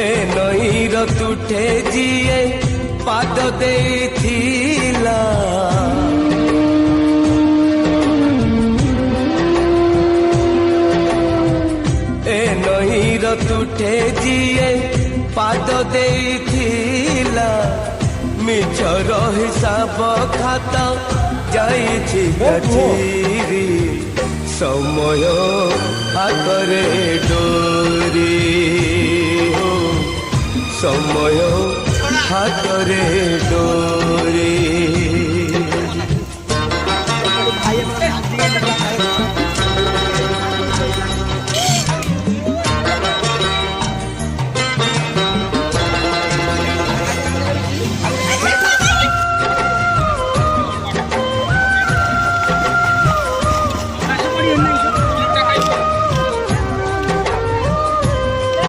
ए नईर तुठे जिए पाद देथिला ए नईर तुठे जिए पाद देथिला मिछर हिसाब खाता जाइछि गछिरी समय हातरे डोरी समय हातरे डोरी।